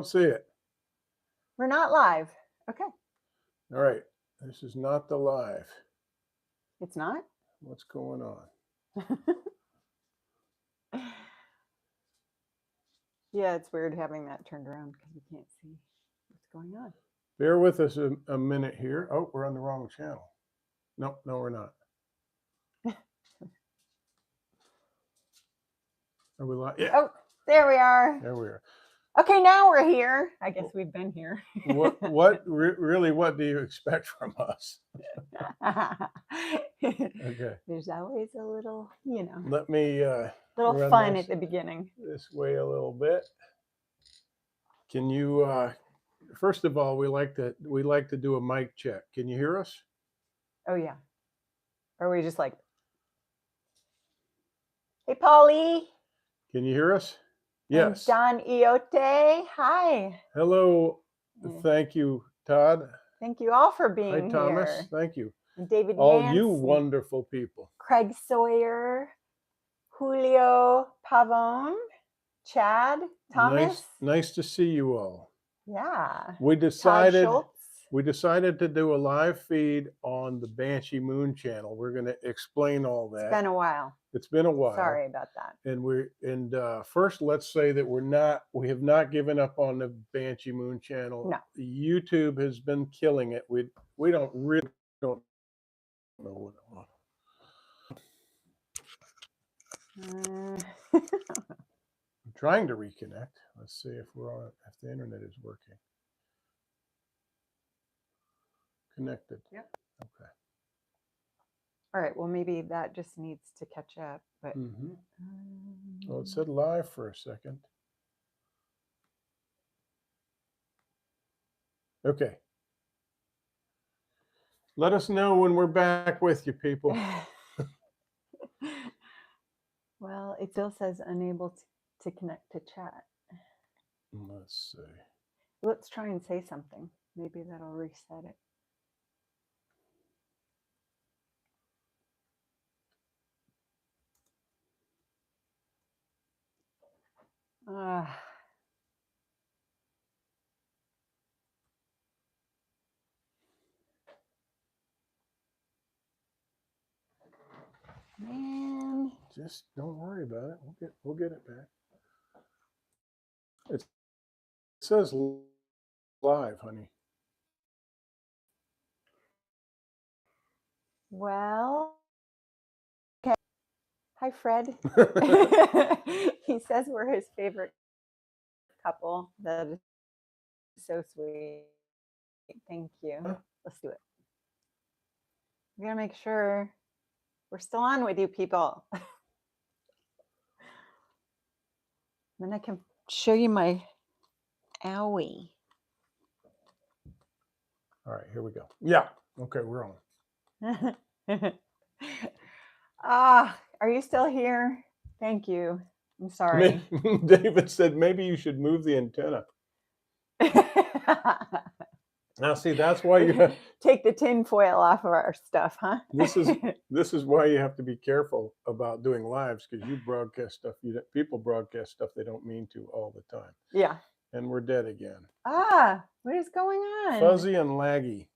don't see it. We're not live. Okay. All right. This is not the live. It's not? What's going on? Yeah, it's weird having that turned around because we can't see what's going on. Bear with us a minute here. Oh, we're on the wrong channel. No, we're not. Are we live? Yeah. Oh, there we are. There we are. Okay, now we're here. I guess we've been here. Really, what do you expect from us? Okay. There's always a little, Let me little fun at the beginning. This way a little bit. Can you first of all, we like to do a mic check. Can you hear us? Oh yeah. Or are we just like, hey Polly. Can you hear us? Yes. And Don Iote. Hi. Hello. Thank you, Todd. Thank you all for being here. Hi, Thomas. Thank you. And David all Yance, you wonderful people. Craig Sawyer, Julio Pavone, Chad, Thomas. Nice to see you all. Yeah. We decided to do a live feed on the Banshee Moon channel. We're going to explain all that. It's been a while. It's been a while. Sorry about that. And first, let's say that we have not given up on the Banshee Moon channel. No. YouTube has been killing it. We don't know what I'm trying to reconnect. Let's see if if the internet is working. Connected. Yep. Okay. All right. Well, maybe that just needs to catch up. But well, it said live for a second. Okay. Let us know when we're back with you, people. Well, it still says unable to connect to chat. Let's see. Let's try and say something. Maybe that'll reset it. Man, just don't worry about it. We'll get it back. It says live, honey. Well, okay. Hi, Fred. He says we're his favorite couple. That is so sweet. Thank you. Huh? Let's do it. We gotta make sure we're still on with you people. Then I can show you my owie. All right, here we go. Yeah. Okay, we're on. Are you still here? Thank you. I'm sorry. David said maybe you should move the antenna. Now, see, that's why you take the tin foil off of our stuff, huh? This is why you have to be careful about doing lives, because you broadcast stuff. People broadcast stuff they don't mean to all the time. Yeah. And we're dead again. What is going on? Fuzzy and laggy.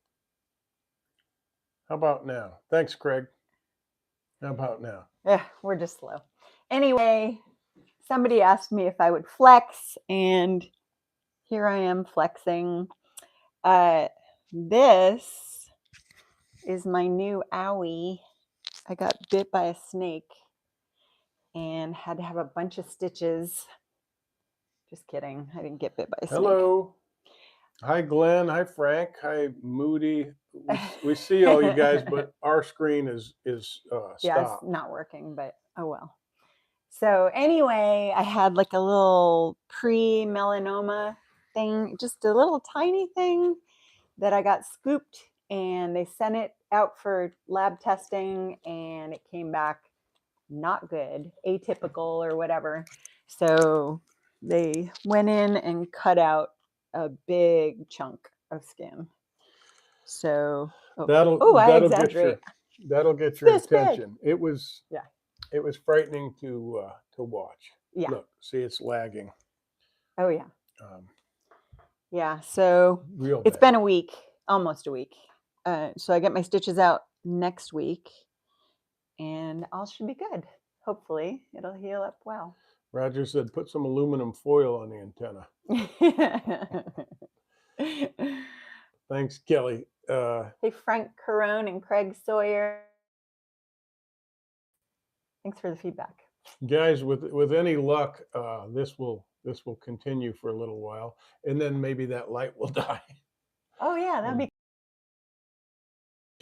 How about now? Thanks, Craig. How about now? Yeah, we're just slow. Anyway, somebody asked me if I would flex, and here I am flexing. This is my new owie. I got bit by a snake and had to have a bunch of stitches. Just kidding. I didn't get bit by a snake. Hello. Hi, Glenn. Hi, Frank. Hi, Moody. We see all you guys, but our screen is stopped. Yeah, it's not working, but oh well. So anyway, I had like a little pre-melanoma thing, just a little tiny thing that I got scooped, and they sent it out for lab testing, and it came back not good, atypical or whatever. So they went in and cut out a big chunk of skin. So I exaggerate. That'll get your attention. Big. It was frightening to watch. Yeah. Look, see, it's lagging. Oh yeah. Yeah, so real it's bad. been a week, almost a week. So I get my stitches out next week, and all should be good. Hopefully, it'll heal up well. Roger said, put some aluminum foil on the antenna. Thanks, Kelly. Hey, Frank Carone and Craig Sawyer. Thanks for the feedback. Guys, with any luck, this will continue for a little while, and then maybe that light will die. Oh yeah, that'd be.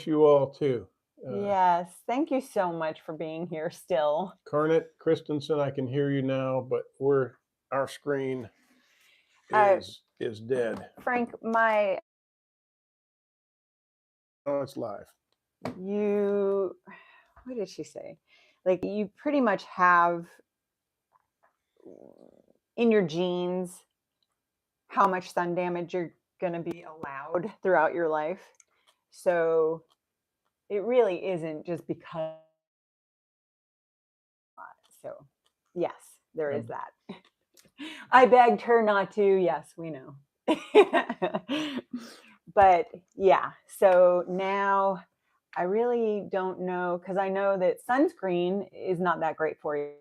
You all too. Yes, thank you so much for being here still. Carnett Christensen, I can hear you now, but our screen Uh, is dead. Frank, Oh, it's live. what did she say? Like you pretty much have in your genes how much sun damage you're going to be allowed throughout your life. So it really isn't just because. So, yes, there is that. I begged her not to. Yes, we know. But yeah, so now I really don't know because I know that sunscreen is not that great for you.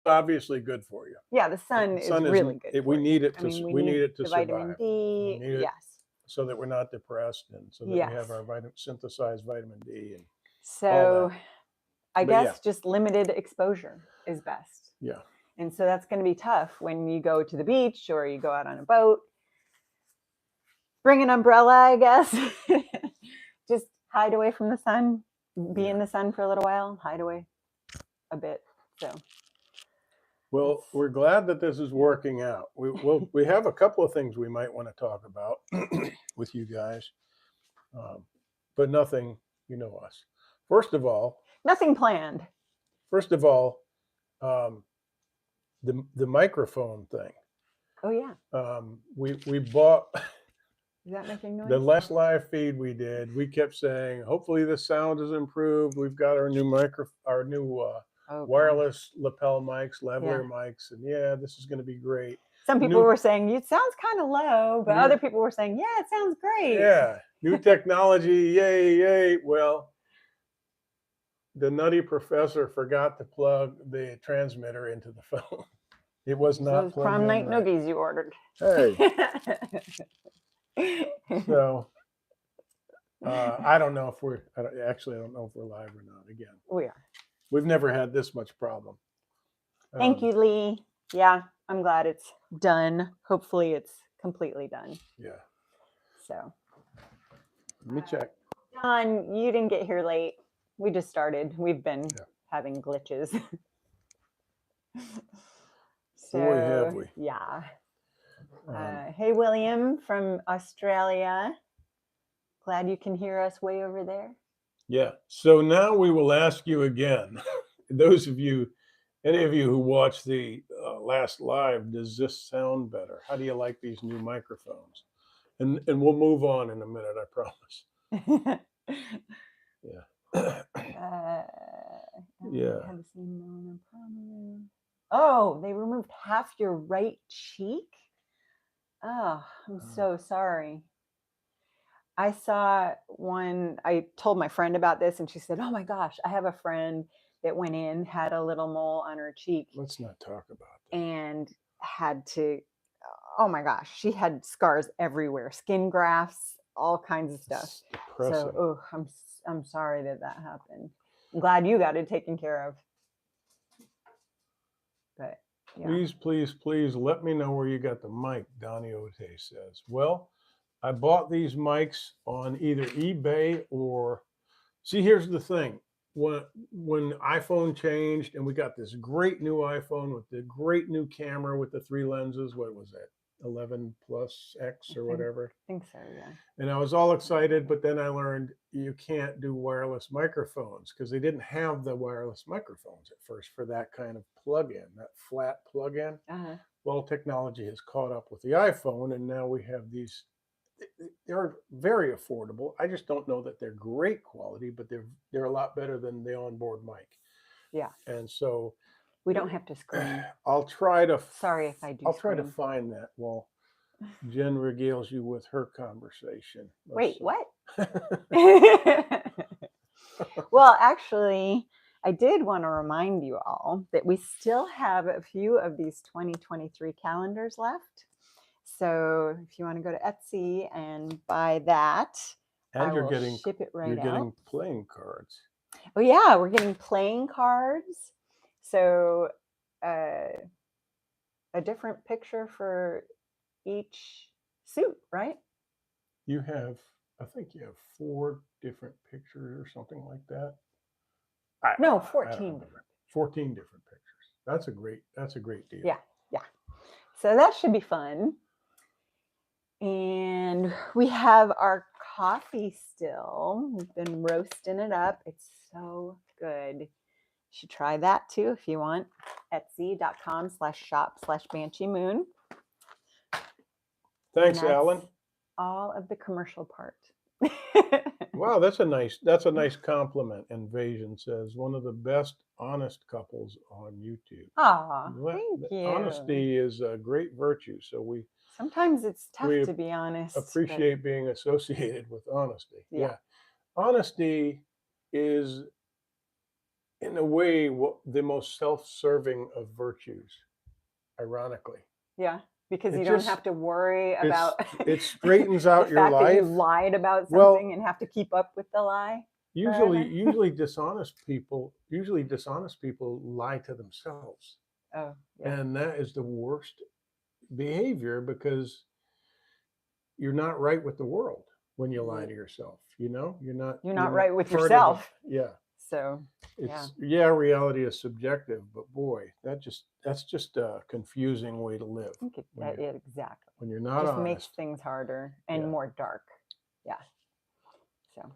Obviously good for you. Yeah, the sun is really good. We need it to. I mean, We need it to the survive. vitamin D. We need it Yes. so that we're not depressed and so that we have Yes. our synthesized vitamin D and So I But guess just limited exposure is best. yeah. And so that's going to be tough when you go to the beach or you go out on a boat. Bring an umbrella, I guess. Just hide away from the sun, be in the sun for a little while, hide away a bit. So, Well, we're glad that this is working out. We have a couple of things we might want to talk about with you guys, but nothing. You know us. First of all, nothing planned. Um, the microphone thing. Oh yeah. We bought. Is that making noise? The last live feed we did, we kept saying, hopefully the sound is improved. We've got our new wireless lapel mics, lavalier mics, and yeah, this is going to be great. Some people were saying it sounds kind of low, but other people were saying, yeah, it sounds great. Yeah, new technology, yay, yay. Well, the nutty professor forgot to plug the transmitter into the phone. It was not those plugged prom in night right. noogies you ordered. Hey. So I don't know if I don't know if we're live or not. Again, we are. We've never had this much problem. Thank you, Lee. Yeah, I'm glad it's done. Hopefully it's completely done. Yeah. So let me check. John, you didn't get here late. We just started. We've been having glitches. So, boy, have we. Yeah. Hey, William from Australia. Glad you can hear us way over there. Yeah. So now we will ask you again, those of you, any of you who watched the last live, does this sound better? How do you like these new microphones? And we'll move on in a minute, I promise. Yeah. Yeah. Have the same oh, they removed half your right cheek? Oh, I'm so sorry. I saw one, I told my friend about this and she said, oh my gosh, I have a friend that went in, had a little mole on her cheek. Let's not talk about that. And had to, oh my gosh, she had scars everywhere, skin grafts, all kinds of stuff. So, I'm sorry that happened. I'm glad you got it taken care of. But yeah. Please let me know where you got the mic, Donnie Ote says. Well, I bought these mics on either eBay or, see, here's the thing. When iPhone changed and we got this great new iPhone with the great new camera with the 3 lenses, what was that? 11 plus X or whatever. I think so, yeah. And I was all excited, but then I learned you can't do wireless microphones because they didn't have the wireless microphones at first for that kind of plug-in, that flat plug-in. Well, technology has caught up with the iPhone, and now we have these. They're very affordable. I just don't know that they're great quality, but they're a lot better than the onboard mic. Yeah. And so we don't have to scream. I'll try to. Sorry if I do. I'll try to find that. Well, Jen regales you with her conversation. Wait, what? Well, actually, I did want to remind you all that we still have a few of these 2023 calendars left. So if you want to go to Etsy and buy that, And I will ship it right you're out. getting playing cards. Oh yeah, we're getting playing cards. So a different picture for each suit, right? You have, I think you have 4 different pictures or something like that. No, I 14 don't remember. 14 different pictures. That's a great deal. Yeah, yeah. So that should be fun. And we have our coffee still. We've been roasting it up. It's so good. You should try that too if you want. Etsy.com/shop/Banshee Moon. Thanks, Alan. All of the commercial part. Wow, that's a nice compliment. Invasion says one of the best honest couples on YouTube. Aw, thank you. Honesty is a great virtue, so sometimes it's tough to be honest. Appreciate being associated with honesty. Yeah. Honesty is, in a way, the most self-serving of virtues. Ironically. Yeah. Because you don't have to worry about it straightens out the your fact life. that you lied about something and have to keep up with the lie. Usually dishonest people lie to themselves. Oh, yeah. And that is the worst behavior because you're not right with the world when you lie to yourself. You're not right with yourself. Yeah. So reality is subjective, but boy, that's just a confusing way to live. Exactly. When you're not honest. Just makes things harder and more dark. Yeah. So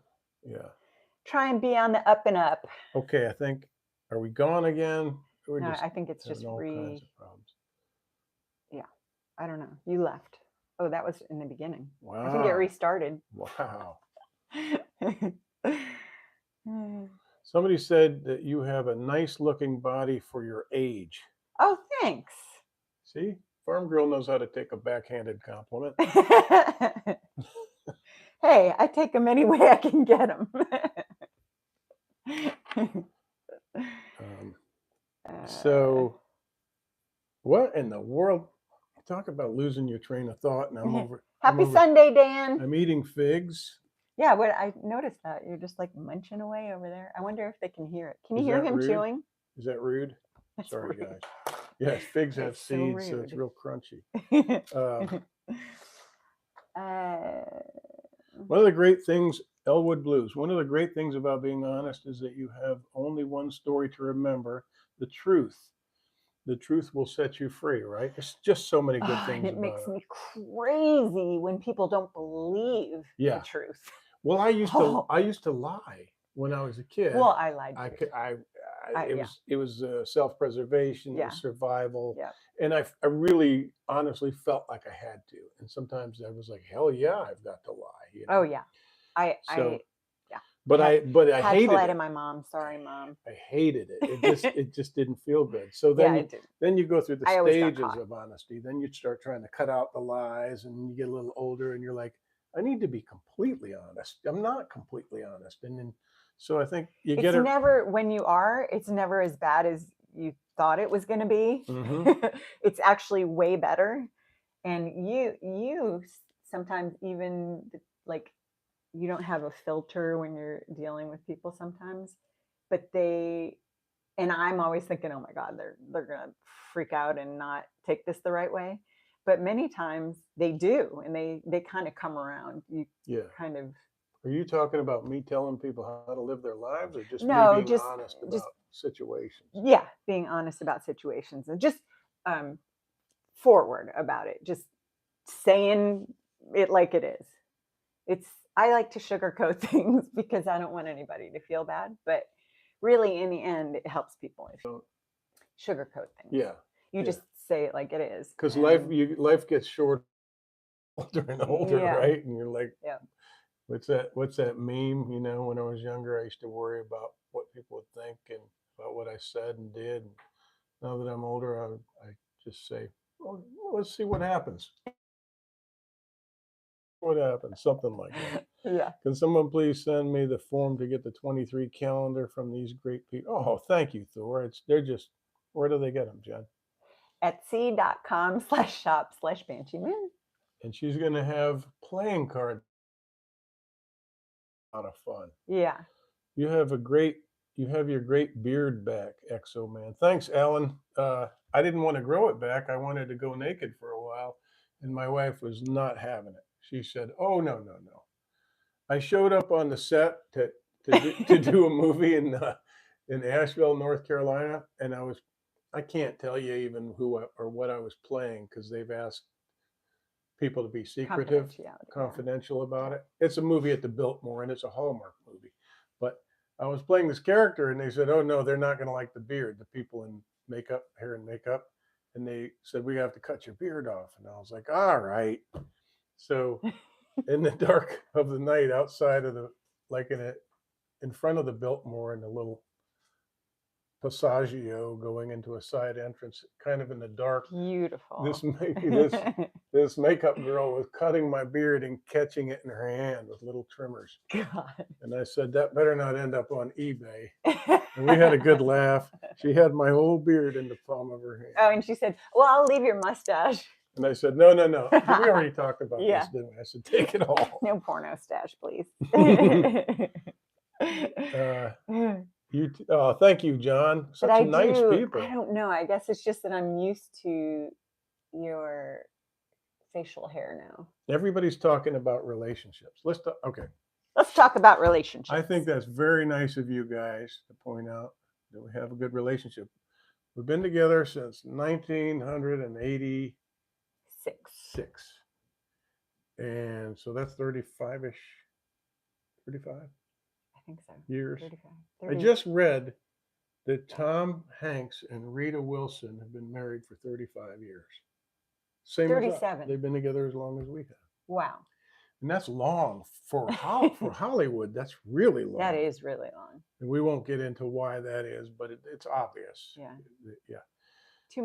try and be on the up and up. Okay, I think, are we gone again? No, I think it's just all kinds of problems. Yeah. I don't know. You left. Oh, that was in the beginning. Wow. I think it restarted. Wow. Somebody said that you have a nice looking body for your age. Oh, thanks. See, Farm Girl knows how to take a backhanded compliment. Hey, I take them any way I can get them. So, what in the world? Talk about losing your train of thought, and I'm over. Happy Sunday, Dan. I'm eating figs. Yeah, I noticed that you're just like munching away over there. I wonder if they can hear it. Can you hear him chewing? Is that rude? Sorry, guys. Yes, figs have seeds, so it's real crunchy. One of the great things, Elwood Blues, one of the great things about being honest is that you have only one story to remember, the truth. The truth will set you free, right? There's just so many good things about it. It makes me crazy when people don't believe the truth. Well, I used to lie when I was a kid. Well, I lied too. It was self-preservation, it was survival. And I really honestly felt like I had to. And sometimes I was like, hell yeah, I've got to lie. Oh yeah. But I hated to lie to my mom. Sorry, Mom. I hated it. It just didn't feel good. So then you go through the stages of honesty. Then you start trying to cut out the lies, and you get a little older, and you're like, I need to be completely honest. I'm not completely honest. And then, so I think it's never as bad as you thought it was going to be. Mm-hmm. It's actually way better. And you sometimes even like, you don't have a filter when you're dealing with people sometimes, but and I'm always thinking, oh my God, they're going to freak out and not take this the right way. But many times they do, and they kind of come around. Kind of. Are you talking about me telling people how to live their lives, or just no, me being honest about situations? Yeah, being honest about situations and just forward about it. Just saying it like it is. I like to sugarcoat things because I don't want anybody to feel bad, but really in the end, it helps people if you sugarcoat things. Yeah. You just say it like it is. Because life gets shorter and older, right? And you're like, what's that meme? When I was younger, I used to worry about what people would think and about what I said and did. Now that I'm older, I just say, well, let's see what happens. what happened? Something like that. Yeah. Can someone please send me the form to get the 23 calendar from these great people? Oh, thank you, Thor. They're just, where do they get them, Jen? Etsy.com/shop/Banshee Moon. And she's going to have playing cards. A lot of fun. Yeah. You have your great beard back, Exoman. Thanks, Alan. I didn't want to grow it back. I wanted to go naked for a while, and my wife was not having it. She said, "Oh, no, no, no." I showed up on the set to do a movie in Asheville, North Carolina, and I can't tell you even or what I was playing because they've asked people to be secretive, confidential about it. It's a movie at the Biltmore, and it's a Hallmark movie. But I was playing this character, and they said, "Oh no, they're not going to like the beard." The people in hair and makeup, and they said, "We have to cut your beard off." And I was like, "All right." So, in the dark of the night, outside of in front of the Biltmore, in the little passaggio going into a side entrance, kind of in the dark. Beautiful. This makeup girl was cutting my beard and catching it in her hand with little trimmers. God. And I said, that better not end up on eBay. And we had a good laugh. She had my whole beard in the palm of her hand. Oh, and she said, "Well, I'll leave your mustache." And I said, no. We already talked about this, didn't we? I said, take it all. No porno stash, please. Thank you, John. Such nice people. I don't know. I guess it's just that I'm used to your facial hair now. Everybody's talking about relationships. Let's talk about relationships. I think that's very nice of you guys to point out that we have a good relationship. We've been together since 1986. And so that's 35-ish. 35? I think so. Years. 35. I just read that Tom Hanks and Rita Wilson have been married for 35 years. Same 37. As they've been together as long as we have. Wow. And that's long for Hollywood. That's really long. That is really long. And we won't get into why that is, but it's obvious. Yeah. Yeah. Too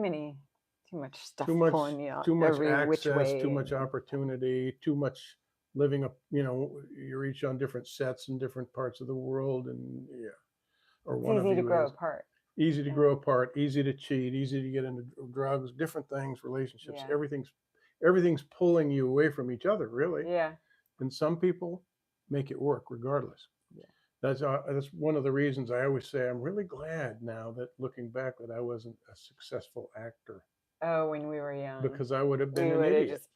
much stuff pulling you out. Too much every access, which way. too much opportunity, too much living up. You're each on different sets in different parts of the world, and It's easy to grow apart. Easy to grow apart, easy to cheat, easy to get into drugs, different things, relationships. Yeah. Everything's pulling you away from each other, really. Yeah. And some people make it work regardless. Yeah. That's one of the reasons I always say I'm really glad now that looking back that I wasn't a successful actor. Oh, when we were young. Because I would have been an idiot. Just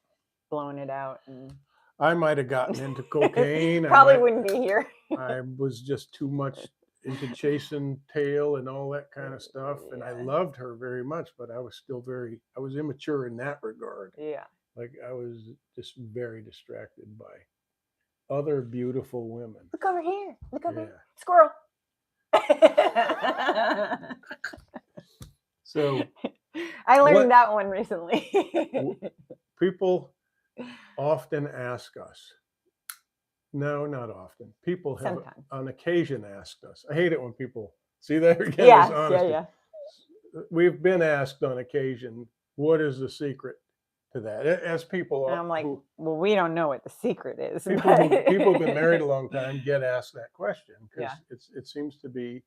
blown it out. And I might have gotten into cocaine. Probably wouldn't be here. I was just too much into chasing tail and all that kind of stuff. And I loved her very much, but I was still I was immature in that regard. Yeah. Like I was just very distracted by other beautiful women. Look over here. Look over here. Squirrel. So I learned that one recently. People often ask us. No, not often. People have on occasion asked us. I hate it when people see that again. Yeah. We've been asked on occasion, what is the secret to that? As people, and I'm like, well, we don't know what the secret is. People who've been married a long time get asked that question because it seems to be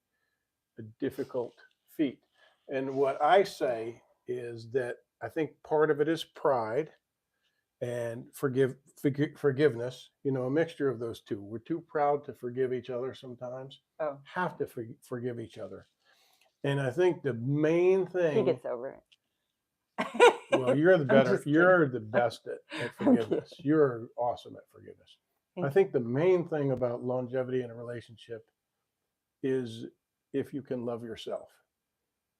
a difficult feat. And what I say is that I think part of it is pride and forgiveness, a mixture of those two. We're too proud to forgive each other sometimes. Have to forgive each other. And I think the main thing. He gets over it. Well, you're the best at forgiveness. You're awesome at forgiveness. I think the main thing about longevity in a relationship is if you can love yourself.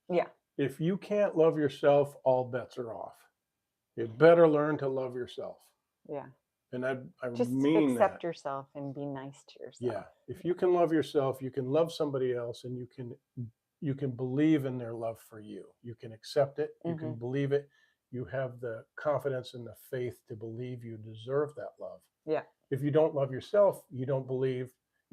Yeah. If you can't love yourself, all bets are off. You better learn to love yourself. Yeah. And I just mean accept yourself and be nice to yourself. Yeah. If you can love yourself, you can love somebody else, and you can believe in their love for you. You can accept it. You can believe it. You have the confidence and the faith to believe you deserve that love. Yeah. If you don't love yourself, you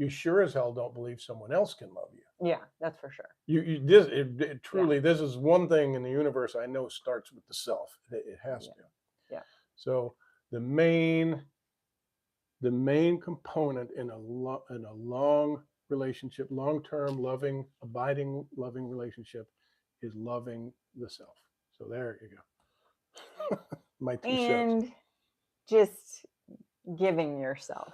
sure as hell don't believe someone else can love you. Yeah, that's for sure. This is one thing in the universe I know starts with the self. It has to. Yeah. So the main the main component in a long relationship, long-term, loving, abiding, loving relationship is loving the self. So there you go. My 2 cents. And just giving yourself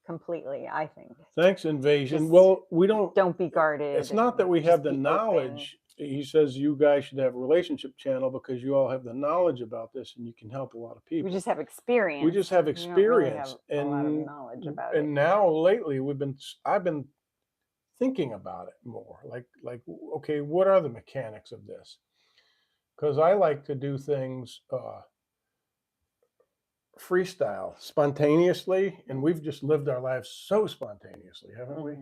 completely, I think. Thanks, Invasion. Just well, we don't be guarded. It's not that we have the knowledge. He says you guys should have a relationship channel because you all have the knowledge about this and you can help a lot of people. We just have experience. We just have experience. We don't really have a lot of knowledge about and it. now lately I've been thinking about it more. Like okay, what are the mechanics of this? Because I like to do things freestyle, spontaneously, and we've just lived our lives so spontaneously, haven't we?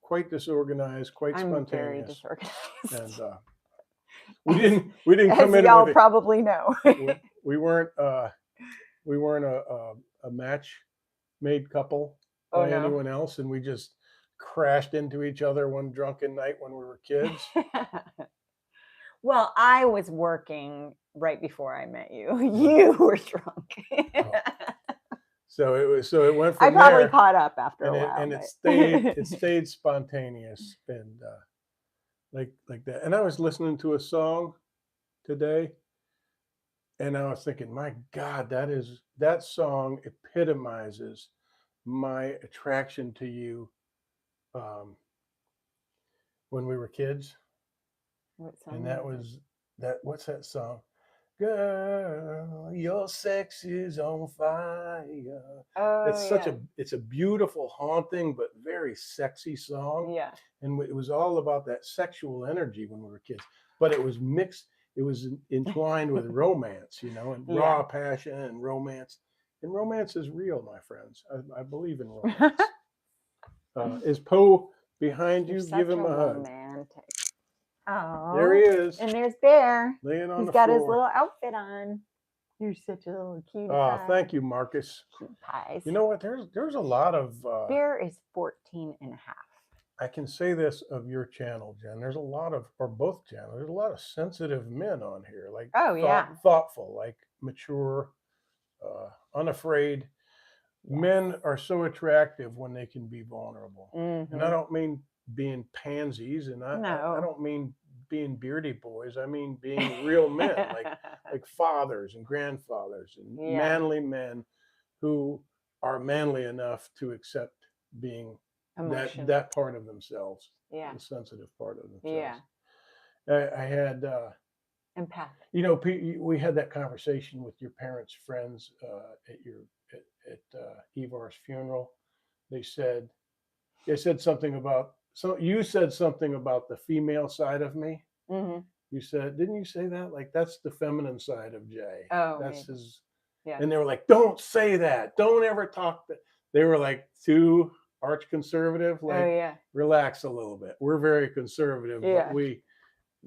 Quite disorganized, quite spontaneous. I'm very disorganized. And we didn't come As in. Y'all probably know. we weren't a match made couple by anyone else, and we just crashed into each other one drunken night when we were kids. Well, I was working right before I met you. You were drunk. So it went from I probably there, caught up after a while. And it stayed spontaneous and like that. And I was listening to a song today, and I was thinking, my God, that song epitomizes my attraction to you when we were kids. What song? And that was that. What's that song? Girl, your sex is on fire. Oh, it's a beautiful, haunting, but very sexy song. Yeah. And it was all about that sexual energy when we were kids, but it was mixed. It was entwined with romance, and raw passion and romance. And romance is real, my friends. I believe in romance. Is Poe behind you? Give him a hug. Romantic. Oh, there he is. And there's Bear. Laying on He's the got floor. his little outfit on. You're such a little cutie pie. Thank you, Marcus. Cute pies. You know what? There's a lot of... Bear is 14 and a half. I can say this of your channel, Jen. There's a lot of, or both channels, there's a lot of sensitive men on here. Like, thoughtful, like mature, unafraid. Yes. Men are so attractive when they can be vulnerable. Mm-hmm. And I don't mean being pansies, and I don't mean being beardy boys. I mean being real men, like fathers and grandfathers and manly men who are manly enough to accept being that part of themselves, the sensitive part of themselves. I had empathic. We had that conversation with your parents' friends at Ivar's funeral. They said something about. So you said something about the female side of me. Mm-hmm. You said, didn't you say that? Like, that's the feminine side of Jay. Oh, that's maybe. His. Yeah. And they were like, don't say that. Don't ever talk that. They were like too arch conservative. Like, relax a little bit. We're very conservative, but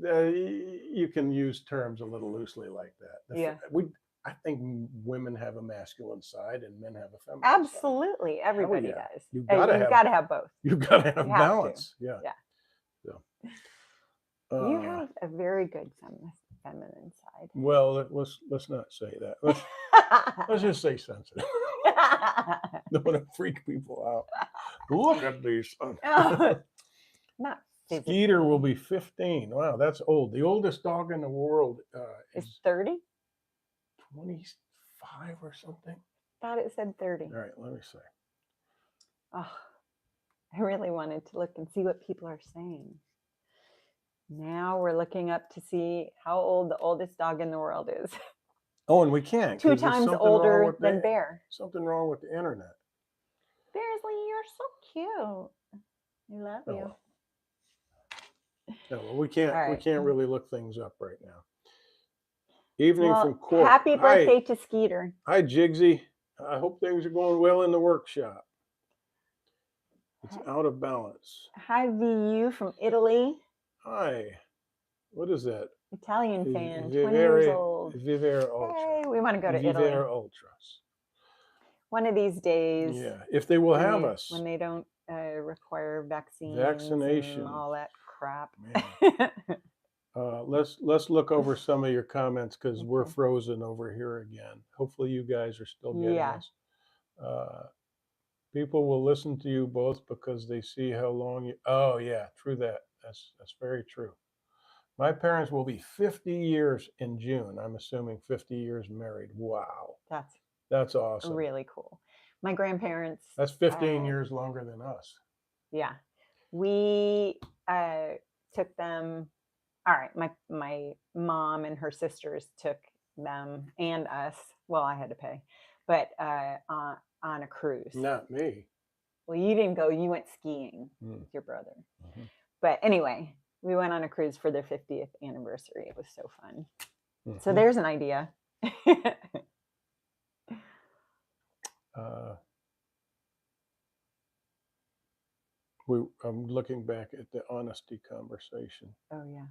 you can use terms a little loosely like that. I think women have a masculine side and men have a feminine side. Absolutely. Everybody does. You've got to have both. You've got to have balance. Yeah. So, you have a very good feminine side. Well, let's not say that. Let's just say sensitive. Don't want to freak people out. Look at these. Not Skeeter will be 15. Wow, that's old. The oldest dog in the world is 30? 25 or something. Thought it said 30. All right, let me see. Oh, I really wanted to look and see what people are saying. Now we're looking up to see how old the oldest dog in the world is. Oh, and we can't. 2 times older than Bear. Something wrong with the internet. Bearsley, you're so cute. I love you. Well. No, well, we can't really look things up right now. Evening from Cork. Happy birthday to Skeeter. Hi, Jigsy. I hope things are going well in the workshop. It's out of balance. Hi, VU from Italy. Hi. What is that? Italian fan, 20 years old. Vivere Ultra. Hey, we want to go to Italy. Vivere Ultras. One of these days. Yeah, if they will have us. When they don't require vaccines and all that crap. Let's look over some of your comments because we're frozen over here again. Hopefully you guys are still getting us. People will listen to you both because they see how long you. Oh yeah, true that. That's very true. My parents will be 50 years in June. I'm assuming 50 years married. Wow, that's awesome. Really cool. My grandparents. That's 15 years longer than us. Yeah, we took them. All right, my mom and her sisters took them and us. Well, I had to pay, but on a cruise. Not me. Well, you didn't go. You went skiing with your brother. Mm-hmm. But anyway, we went on a cruise for their 50th anniversary. It was so fun. Mm-hmm. So there's an idea. I'm looking back at the honesty conversation. Oh, yeah.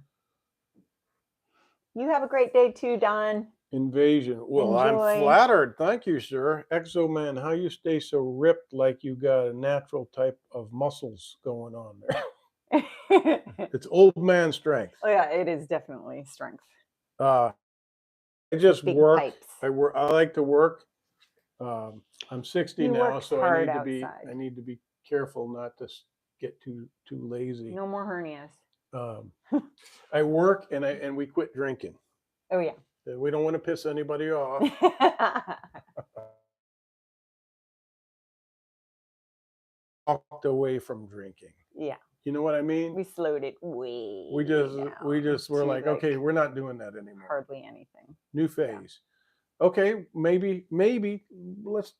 You have a great day too, Don. Invasion. Well, enjoy. I'm flattered. Thank you, sir. Exoman, how you stay so ripped like you got a natural type of muscles going on there? It's old man strength. Oh, yeah, it is definitely strength. I just work. I like to work. I'm 60 now, so I need to be careful not to get too lazy. No more hernias. I work and we quit drinking. Oh yeah. We don't want to piss anybody off. Walked away from drinking. Yeah. You know what I mean? We slowed it way. We just were like, okay, we're not doing that anymore. Hardly anything. New phase. Yeah. Okay, maybe let's.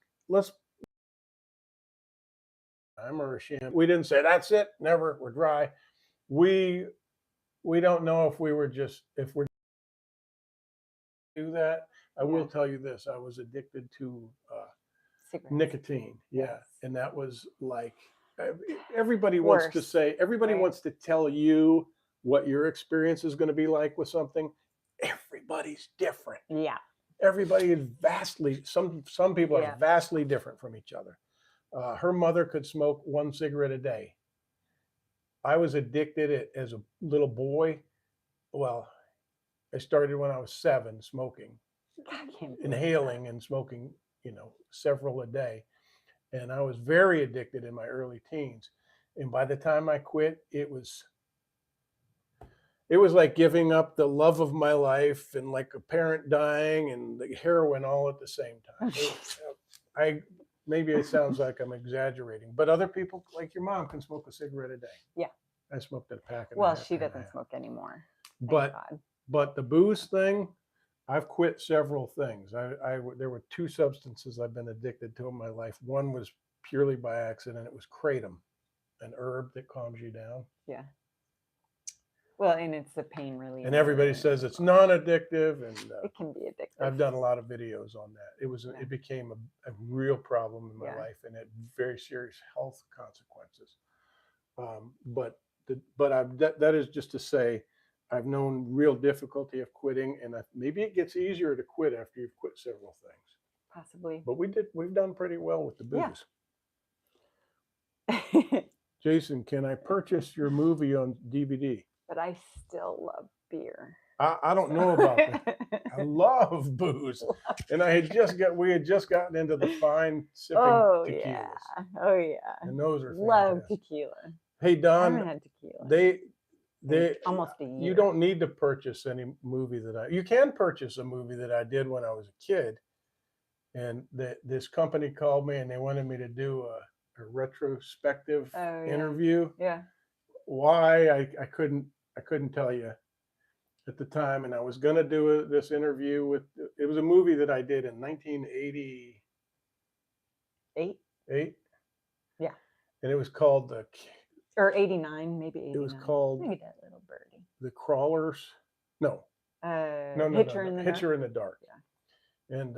I'm a sham. We didn't say that's it. Never. We're dry. We don't know if we're do that. I will tell you this: I was addicted to nicotine. Yeah, and that was like everybody wants to say. Everybody wants to tell you what your experience is going to be like with something. Everybody's different. Yeah. Everybody is vastly. Some people are vastly different from each other. Her mother could smoke 1 cigarette a day. I was addicted as a little boy. Well, I started when I was 7 smoking, inhaling and smoking, several a day. And I was very addicted in my early teens. And by the time I quit, it was like giving up the love of my life and like a parent dying and the heroin all at the same time. Maybe it sounds like I'm exaggerating, but other people, like your mom, can smoke a cigarette a day. Yeah. I smoked a pack. Well, she doesn't smoke anymore. But the booze thing, I've quit several things. There were 2 substances I've been addicted to in my life. One was purely by accident. It was kratom, an herb that calms you down. Yeah. Well, and it's a pain relief. And everybody says it's non-addictive, and it can be addictive. I've done a lot of videos on that. It became a real problem in my life, and it had very serious health consequences. That is just to say, I've known real difficulty of quitting, and maybe it gets easier to quit after you've quit several things. Possibly. But we've done pretty well with the booze. Yeah. Jason, can I purchase your movie on DVD? But I still love beer. I don't know about that. I love booze, and we had just gotten into the fine sipping tequilas. Yeah. Oh yeah. And those are fantastic. Love tequila. Hey Don, I haven't had tequila. They almost a year. You don't need to purchase any movie you can purchase a movie that I did when I was a kid, and this company called me and they wanted me to do a retrospective interview. Yeah. Why I couldn't tell you at the time, and I was going to do this interview with. It was a movie that I did in 1988. Yeah. And it was called or 89, maybe 89. It was called Look at that little birdie. The Crawlers. No. Hitcher in the Dark. Hitcher in the Dark. Yeah. And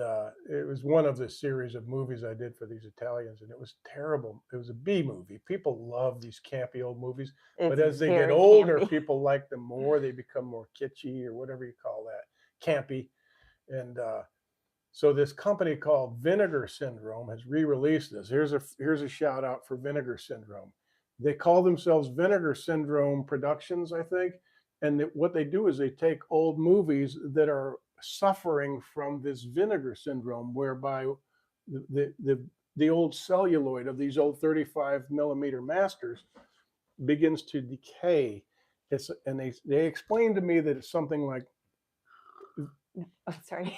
it was one of the series of movies I did for these Italians, and it was terrible. It was a B movie. People love these campy old movies, but as they get older, people like them more. They become more kitschy or whatever you call that, campy. And so this company called Vinegar Syndrome has re-released this. Here's a shout out for Vinegar Syndrome. They call themselves Vinegar Syndrome Productions, I think. And what they do is they take old movies that are suffering from this vinegar syndrome, whereby the the old celluloid of these old 35 millimeter masters begins to decay. And they explained to me that it's something like, oh, sorry.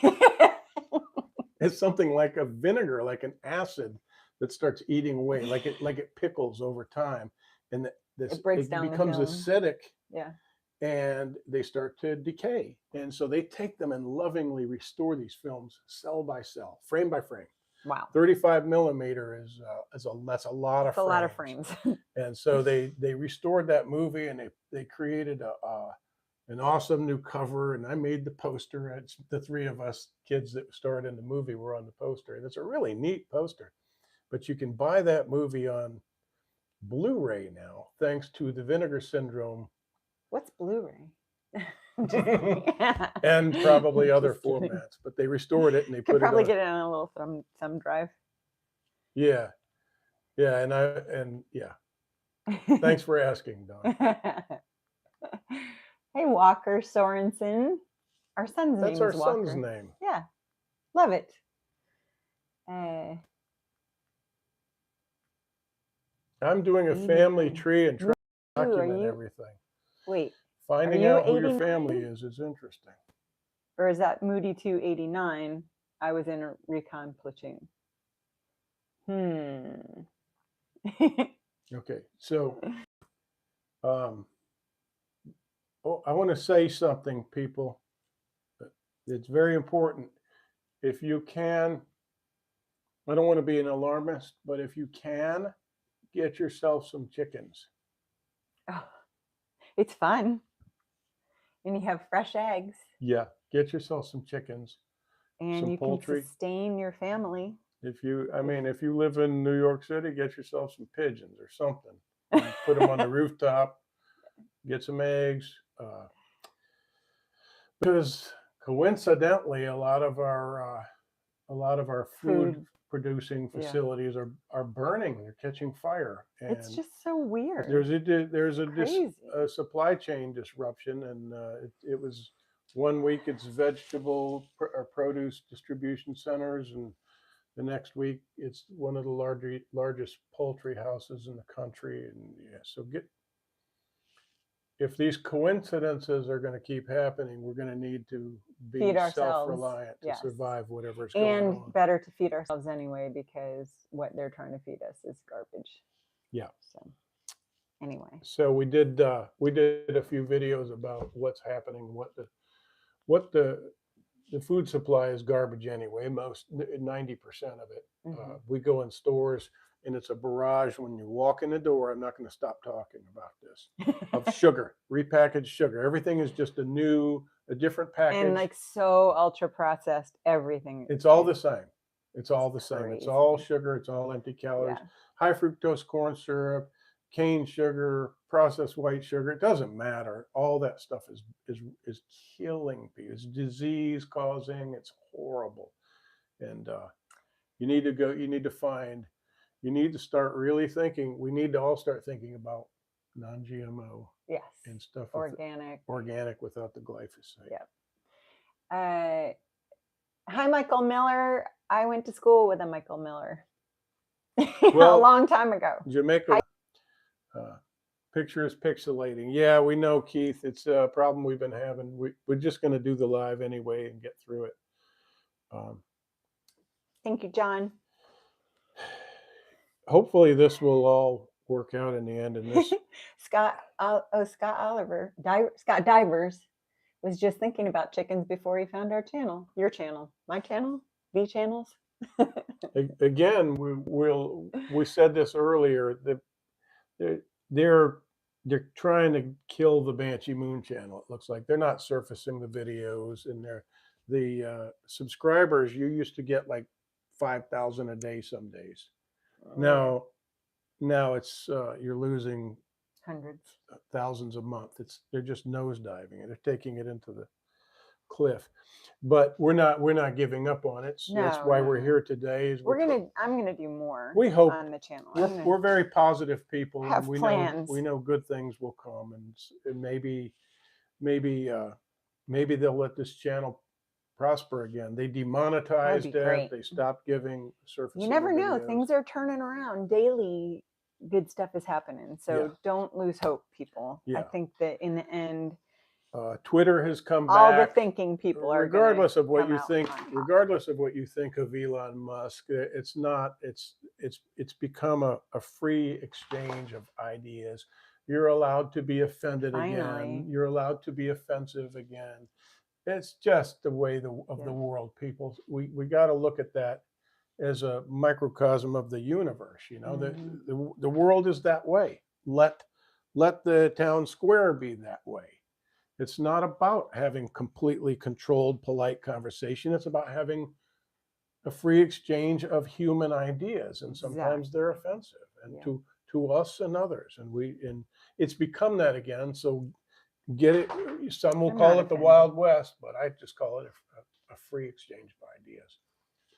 it's something like a vinegar, like an acid that starts eating away, like it pickles over time, and it breaks down becomes the film. acidic. Yeah. And they start to decay. And so they take them and lovingly restore these films cell by cell, frame by frame. Wow. 35 millimeter that's a lot of frames. A lot of frames. And so they restored that movie, and they created an awesome new cover, and I made the poster. It's the three of us kids that starred in the movie were on the poster, and it's a really neat poster. But you can buy that movie on Blu-ray now, thanks to the Vinegar Syndrome. What's Blu-ray? And probably other formats, but they restored it and they could probably get it on a little thumb drive. Yeah, and thanks for asking, Don. Hey, Walker Sorensen, our son's name is Walker. That's our son's name. Yeah, love it. I'm doing a family tree and document everything. Wait. Finding out who your family is interesting. Or is that Moody 289? I was in a recon platoon. Okay, so I want to say something, people. It's very important. If you can, I don't want to be an alarmist, but if you can, get yourself some chickens. Oh, it's fun. And you have fresh eggs. Yeah, get yourself some chickens. And some poultry. Can sustain your family. If you live in New York City, get yourself some pigeons or something. Put them on the rooftop. Get some eggs. Because coincidentally, a lot of our food producing facilities are burning. They're catching fire. And it's just so weird. There's a supply chain disruption, and it was 1 week it's vegetable or produce distribution centers, and the next week it's one of the largest poultry houses in the country. And so if these coincidences are going to keep happening, we're going to need to be self-reliant to survive whatever's going on. And better to feed ourselves anyway, because what they're trying to feed us is garbage. Yeah. So anyway. So we did a few videos about what's happening, what the food supply is garbage anyway. 90% of it. We go in stores, and it's a barrage when you walk in the door. I'm not going to stop talking about this. Of sugar, repackaged sugar. Everything is just a different package. And like so ultra processed, everything. It's all the same. It's all the same. It's all sugar. It's all empty calories. Yeah. High fructose corn syrup, cane sugar, processed white sugar. It doesn't matter. All that stuff is killing people. It's disease causing. It's horrible. And you need to start really thinking. We need to all start thinking about non-GMO. Yes. And stuff. Organic without the glyphosate. Yep. Hi, Michael Miller. I went to school with a Michael Miller a long time ago. Jamaica. Picture is pixelating. Yeah, we know, Keith. It's a problem we've been having. We're just going to do the live anyway and get through it. Thank you, John. Hopefully this will all work out in the end. And this Scott Divers was just thinking about chickens before he found our channel, your channel, my channel, the channels. Again, we said this earlier, that they're trying to kill the Banshee Moon channel. It looks like they're not surfacing the videos, and the subscribers, you used to get like 5,000 a day some days. Now it's you're losing hundreds, thousands a month. They're just nosediving. They're taking it into the cliff. But we're not giving up on it. So that's why we're here today. I'm gonna do more. We hope on the channel. We're very positive people. Have plans. We know good things will come, and maybe they'll let this channel prosper again. They demonetized it. great. They stopped giving surfacing. You never know. videos. Things are turning around daily. Good stuff is happening. So don't lose hope, people. I think that in the end, Twitter has come back. All the thinking people are regardless of what you think. Regardless of what you think of Elon Musk, it's not. It's become a free exchange of ideas. You're allowed to be offended again. You're allowed to be offensive again. It's just the way of the world, people. We got to look at that as a microcosm of the universe. You know, the world is that way. Let the town square be that way. It's not about having completely controlled, polite conversation. It's about having a free exchange of human ideas, and sometimes they're offensive, and to us and others. And it's become that again. So get it. Some will call it the Wild West, but I just call it a free exchange of ideas.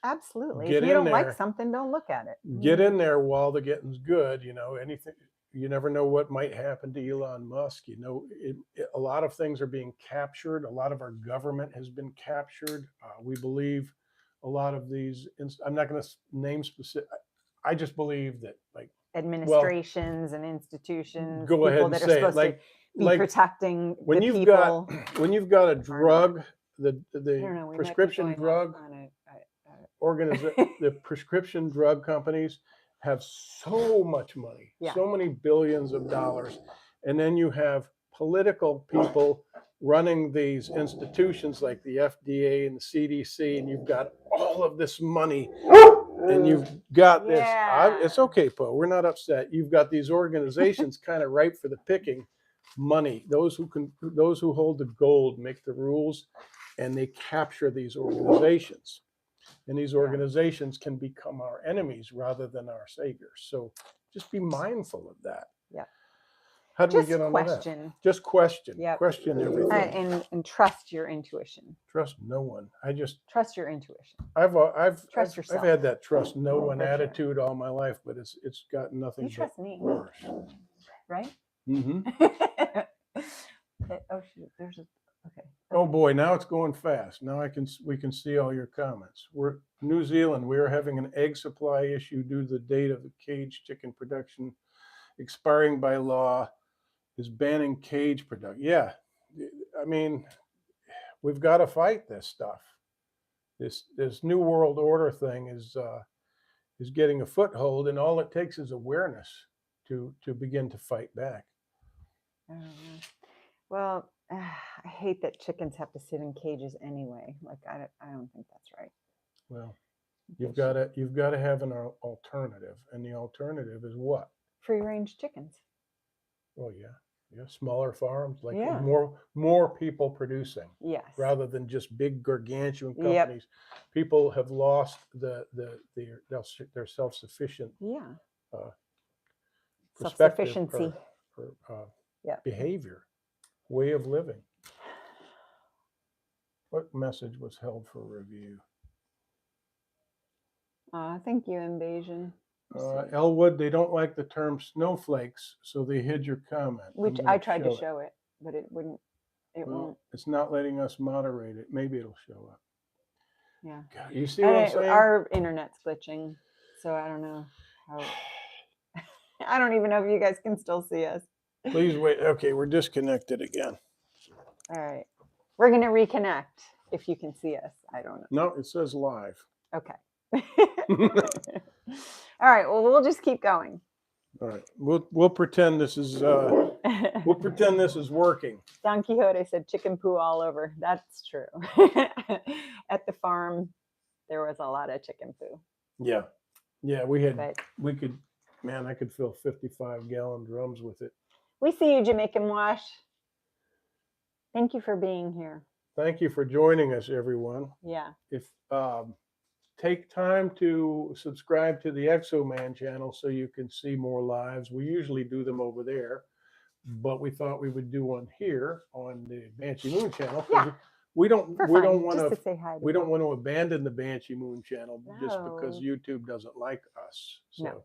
Absolutely. If you don't like something, don't look at it. Get in there while the getting's good. You know, anything. You never know what might happen to Elon Musk. You know, a lot of things are being captured. A lot of our government has been captured. We believe a lot of these. I'm not going to name specific. I just believe that, like, administrations and institutions, go ahead people and that are say supposed to be protecting when the you've people. When you've got a drug, the prescription drug the prescription drug companies have so much money, so many billions of dollars, and then you have political people running these institutions like the FDA and the CDC, and you've got all of this money, and you've got this. It's okay, Poe. We're not upset. You've got these organizations kind of ripe for the picking. Money. Those who hold the gold make the rules, and they capture these organizations. And these organizations can become our enemies rather than our saviors. So just be mindful of that. Yeah. How do we get on that? Just question. Yep. Question everything. And trust your intuition. Trust no one. I just trust your intuition. I've yourself. I've had that trust no one attitude all my life, but it's got nothing. You trust me, worse. Right? Mm-hmm. Oh shoot! There's a. Okay. Oh boy, now it's going fast. Now we can see all your comments. We're New Zealand. We are having an egg supply issue due to the date of the cage chicken production expiring by law is banning cage production. Yeah, I mean, we've got to fight this stuff. This new world order thing is getting a foothold, and all it takes is awareness to begin to fight back. Well, I hate that chickens have to sit in cages anyway. Like I don't think that's right. Well, you've got to have an alternative, and the alternative is what? Free range chickens. Oh yeah, smaller farms, like more people producing. Yes. Rather than just big gargantuan companies, people have lost their self-sufficient. Self-sufficiency. Behavior. Way of living. What message was held for review? Thank you, Invasion. Elwood, they don't like the term snowflakes, so they hid your comment. Which I tried to show it, but it wouldn't. Won't. It's not letting us moderate it. Maybe it'll show up. Yeah. God, you see what I'm saying? Our internet's glitching, so I don't know how. I don't even know if you guys can still see us. Please wait. Okay, we're disconnected again. All right. We're going to reconnect if you can see us. I don't know. No, it says live. Okay. All right. Well, we'll just keep going. All right. We'll pretend this is working. Don Quixote said chicken poo all over. That's true. At the farm, there was a lot of chicken poo. Yeah. Yeah, I could fill 55-gallon drums with it. We see you, Jamaican Wash. Thank you for being here. Thank you for joining us, everyone. Yeah. If take time to subscribe to the Exoman channel so you can see more lives. We usually do them over there, but we thought we would do one here on the Banshee Moon channel. Yeah. We don't want to abandon the Banshee Moon channel just because YouTube doesn't like us. So. No.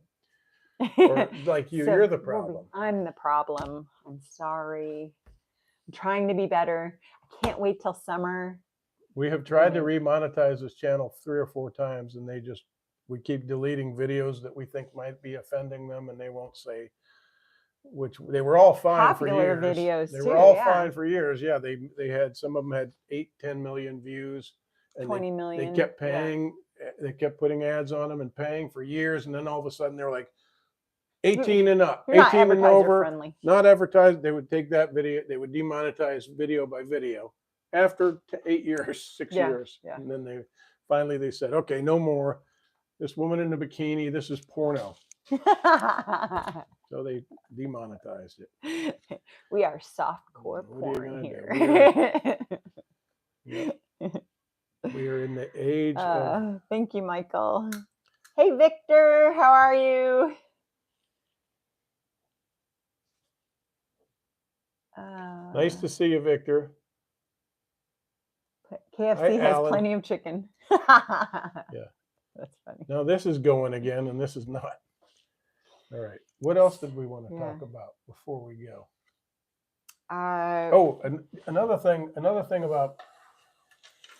Or like you're the problem. I'm the problem. I'm sorry. I'm trying to be better. I can't wait till summer We have tried to remonetize this channel 3 or 4 times, and we keep deleting videos that we think might be offending them, and they won't say which. They were all fine for Popular years. videos They too, were all yeah. fine for years. Yeah, they had, some of them had 8-10 million views, and 20 million. They kept paying. Yeah. They kept putting ads on them and paying for years, and then all of a sudden they're like 18 and up, 18 and over, friendly. Not advertised. They would take that video. They would demonetize video by video after 8 years, 6 years, and then they finally said, okay, no more. This woman in a bikini, this is porno. So they demonetized it. We are softcore porn here. We are in the age of. Thank you, Michael. Hey, Victor, how are you? Nice to see you, Victor. KFC has plenty of chicken. Yeah. That's funny. Now this is going again, and this is not. All right. What else did we want to talk about before we go? Another thing about,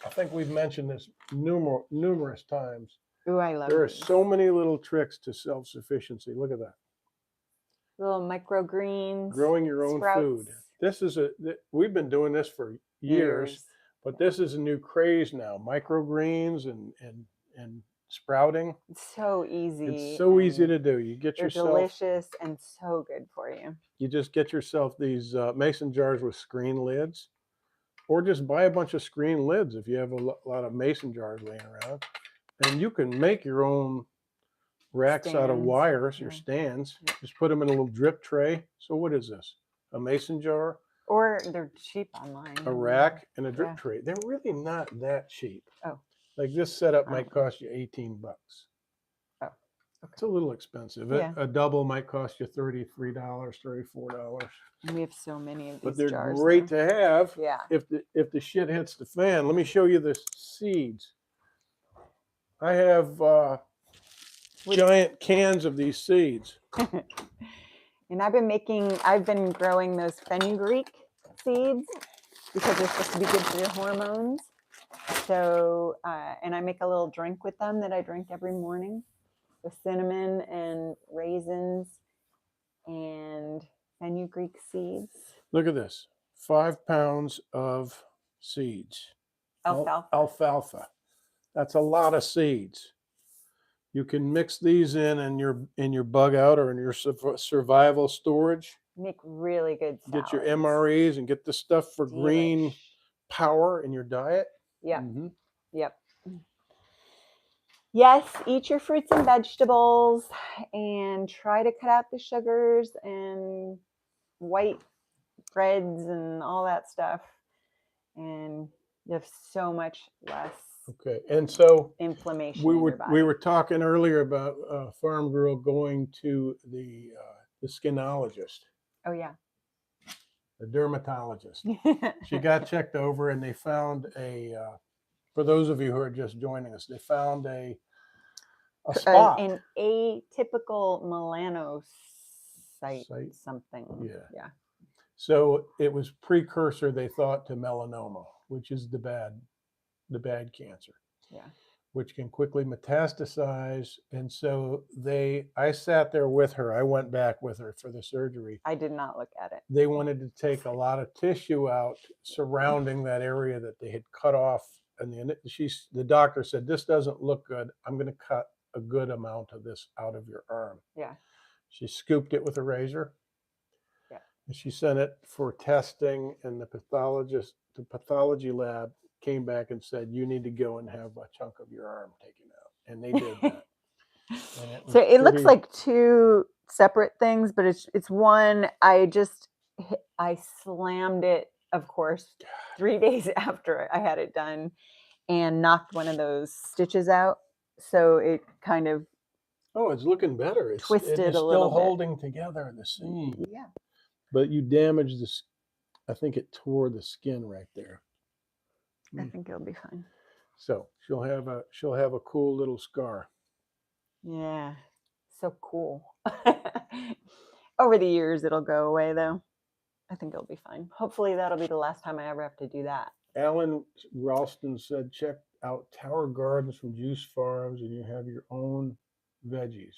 I think we've mentioned this numerous times. Ooh, I love it. There are so many little tricks to self-sufficiency. Look at that. Little microgreens. Growing your own food. This is we've been doing this for years, but this is a new craze now. Microgreens and sprouting. It's so easy. It's so easy to do. You get yourself. Delicious and so good for you. You just get yourself these mason jars with screen lids, or just buy a bunch of screen lids if you have a lot of mason jars laying around, and you can make your own racks out of wires, your stands. Just put them in a little drip tray. So what is this? A mason jar? Or they're cheap online. A rack and a drip tray. They're really not that cheap. Oh. Like this setup might cost you $18. Oh. Okay. It's a little expensive. A double might cost you $33, $34. And we have so many of these but they're jars. Great to have. Yeah. If the shit hits the fan. Let me show you the seeds. I have giant cans of these seeds. And I've been growing those fenugreek seeds because they're supposed to be good for your hormones. So, and I make a little drink with them that I drink every morning with cinnamon and raisins and fenugreek seeds. Look at this. 5 pounds of seeds. Alfalfa. That's a lot of seeds. You can mix these in your bug out or in your survival storage. Make really good salads. Get your MREs and get the stuff for green power in your diet. Yeah. Mm-hmm. Yep. Yes, eat your fruits and vegetables and try to cut out the sugars and white breads and all that stuff. And you have so much less. Okay, and so inflammation. We were talking earlier about Farm Girl going to the skinologist. Oh yeah. The dermatologist. She got checked over, and they found for those of you who are just joining us, they found a spot. An atypical melanocyte something. Yeah. So it was precursor, they thought, to melanoma, which is the bad cancer. Yeah. Which can quickly metastasize. And so I sat there with her. I went back with her for the surgery. I did not look at it. They wanted to take a lot of tissue out surrounding that area that they had cut off. And the doctor said, this doesn't look good. I'm going to cut a good amount of this out of your arm. Yeah. She scooped it with a razor. Yeah. And she sent it for testing, and the pathology lab came back and said, you need to go and have a chunk of your arm taken out. And they did that. So it looks like two separate things, but it's one. I slammed it, of course, 3 days after I had it done, and knocked one of those stitches out. So it kind of it's looking better. It's twisted a little bit. Still holding together the seam. Yeah. But you damaged this. I think it tore the skin right there. I think it'll be fine. So she'll have a cool little scar. Yeah, so cool. Over the years, it'll go away though. I think it'll be fine. Hopefully, that'll be the last time I ever have to do that. Alan Ralston said, check out Tower Gardens from Juice Farms and you have your own veggies.